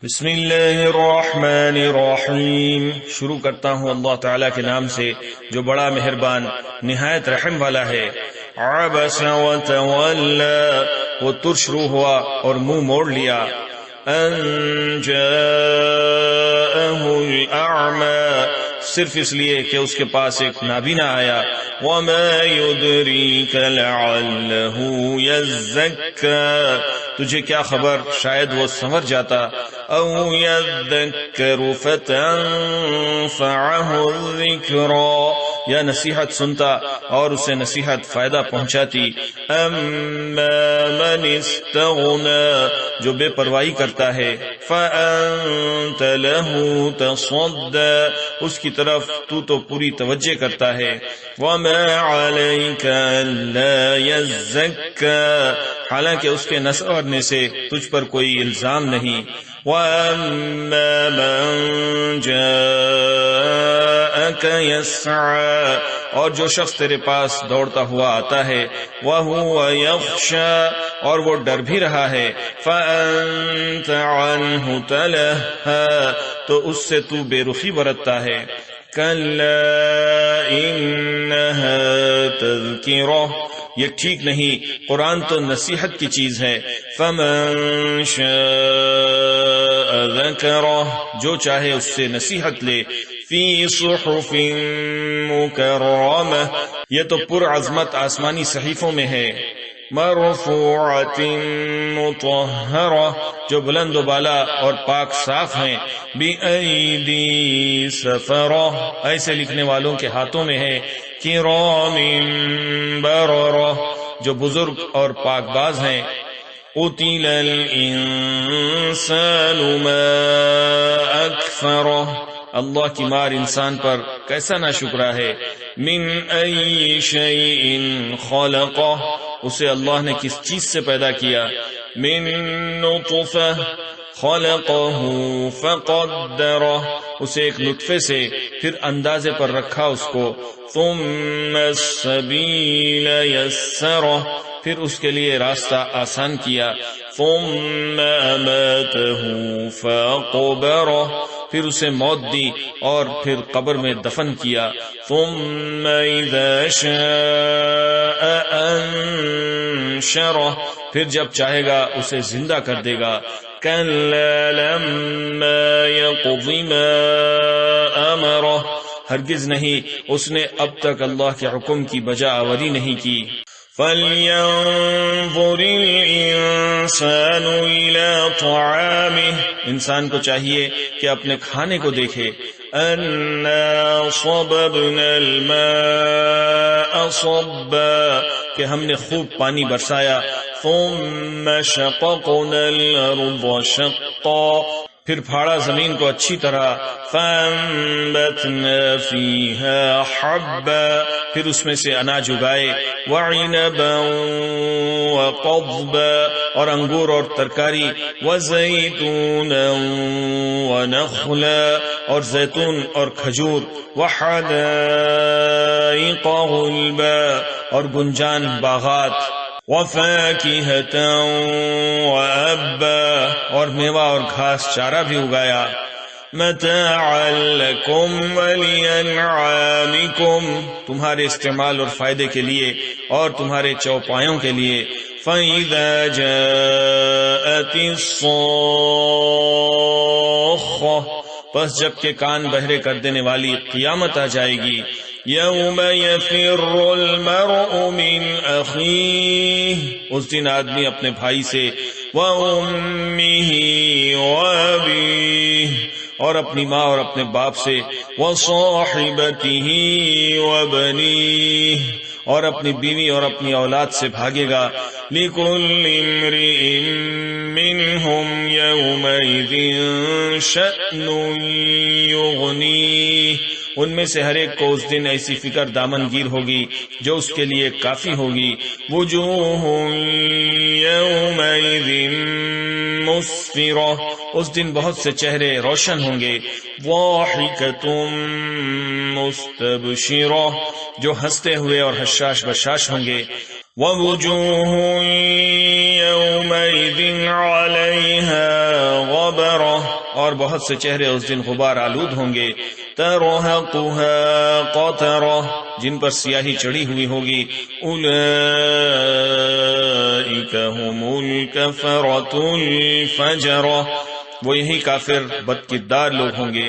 بسم اللہ الرحمن الرحیم، شروع کرتا ہوں اللہ تعالیٰ کے نام سے جو بڑا مہربان نہایت رحم والا ہے۔ عبس وتولی، وہ ترش رو ہوا اور منہ موڑ لیا۔ ان جاءہ الاعمی، صرف اس لیے کہ اس کے پاس ایک نابینا آیا۔ وما يدريك لعلہ یزکی، تجھے کیا خبر شاید وہ سنور جاتا۔ او یذکر فتنفعہ الذکری، یا نصیحت سنتا اور اسے نصیحت فائدہ پہنچاتی۔ اما من استغنی، جو بے پرواہی کرتا ہے۔ فانت له تصدی، اس کی طرف تو پوری توجہ کرتا ہے۔ وما علیک الا یزکی، حالانکہ اس کے نہ سنورنے سے تجھ پر کوئی الزام نہیں۔ وَأَمَّا مَن جَاءَكَ يَسْعَىٰ، اور جو شخص تیرے پاس دوڑتا ہوا آتا ہے۔ وَهُوَ يَخْشَىٰ، اور وہ ڈر بھی رہا ہے۔ فَأَنتَ عَنْهُ تَلَهَّىٰ، تو اس سے تو بے رخی برتتا ہے۔ كَلَّا إِنَّهَا تَذْكِرَةٌ، یہ ٹھیک نہیں، قرآن تو نصیحت کی چیز ہے۔ فَمَن شَاءَ ذَكَرَهُ، جو چاہے اس سے نصیحت لے۔ فِي صُحُفٍ مُكَرَّمَةٍ، یہ تو پر عظمت آسمانی صحیفوں میں ہے۔ مرفوعۃ مطہرہ، جو بلند و بالا اور پاک صاف ہیں۔ بِأَيْدِي سَفَرَةٍ، ایسے لکھنے والوں کے ہاتھوں میں ہے۔ کرام بررہ، جو بزرگ اور پاک باز ہیں۔ قتل الانسان ما اکفرہ، اللہ کی مار انسان پر کیسا ناشکرا ہے۔ من ای شیء خلقہ، اسے اللہ نے کس چیز سے پیدا کیا۔ من نطفہ خلقہ فقدرہ، اسے ایک نطفے سے پھر اندازے پر رکھا اس کو۔ ثم السبیل یسرہ، پھر اس کے لیے راستہ آسان کیا۔ ثم اماتہ فاقبرہ، پھر اسے موت دی اور پھر قبر میں دفن کیا۔ ثم اذا شاء انشرہ، پھر جب چاہے گا اسے زندہ کر دے گا۔ کلا لما یقض ما امرہ، ہرگز نہیں، اس نے اب تک اللہ کے حکم کی بجا آوری نہیں کی۔ فَلْيَنظُرِ الْإِنسَانُ إِلَى طَعَامِهِ، انسان کو چاہیے کہ اپنے کھانے کو دیکھے۔ أَنَّا صَبَبْنَا الْمَاءَ صَبًّا، کہ ہم نے خوب پانی برسایا۔ ثُمَّ شَقَقْنَا الْأَرْضَ شَقًّا، پھر پھاڑا زمین کو اچھی طرح۔ فَأَنبَتْنَا فِيهَا حَبًّا، پھر اس میں سے اناج اگائے۔ وَعِنَبًا وَقَضْبًا، اور انگور اور ترکاری۔ وَزَيْتُونًا وَنَخْلًا، اور زیتون اور کھجور۔ وَحَدَائِقَ غُلْبًا، اور گنجان باغات۔ وَفَاكِهَةً وَأَبًّا، اور میوہ اور گھاس چارہ بھی اگایا۔ مَتَاعًا لَكُمْ وَلِأَنْعَامِكُمْ، تمہارے استعمال اور فائدے کے لیے اور تمہارے چوپایوں کے لیے۔ فَإِذَا جَاءَتِ الصَّاخَّةُ، پس جب کہ کان بہرے کر دینے والی قیامت آ جائے گی۔ یوم یفر المرء من اخیہ، اس دن آدمی اپنے بھائی سے۔ وامہ وابیہ، اور اپنی ماں اور اپنے باپ سے۔ وصاحبتہ وبنیہ، اور اپنی بیوی اور اپنی اولاد سے بھاگے گا۔ لکل امرئ منہم یومئذ شأن یغنیہ، ان میں سے ہر ایک کو اس دن ایسی فکر دامن گیر ہوگی جو اس کے لیے کافی ہوگی۔ وجوہ یومئذ مسفرہ، اس دن بہت سے چہرے روشن ہوں گے۔ ضاحکۃ مستبشرہ، جو ہنستے ہوئے اور حشاش بشاش ہوں گے۔ وَوُجُوهٌ يَوْمَئِذٍ عَلَيْهَا غَبَرَةٌ، اور بہت سے چہرے اس دن غبار آلود ہوں گے. ترهقها قترہ، جن پر سیاہی چڑھی ہوئی ہوگی. اولئک هم الکفرۃ الفجرہ، وہ یہی کافر بدکردار لوگ ہوں گے.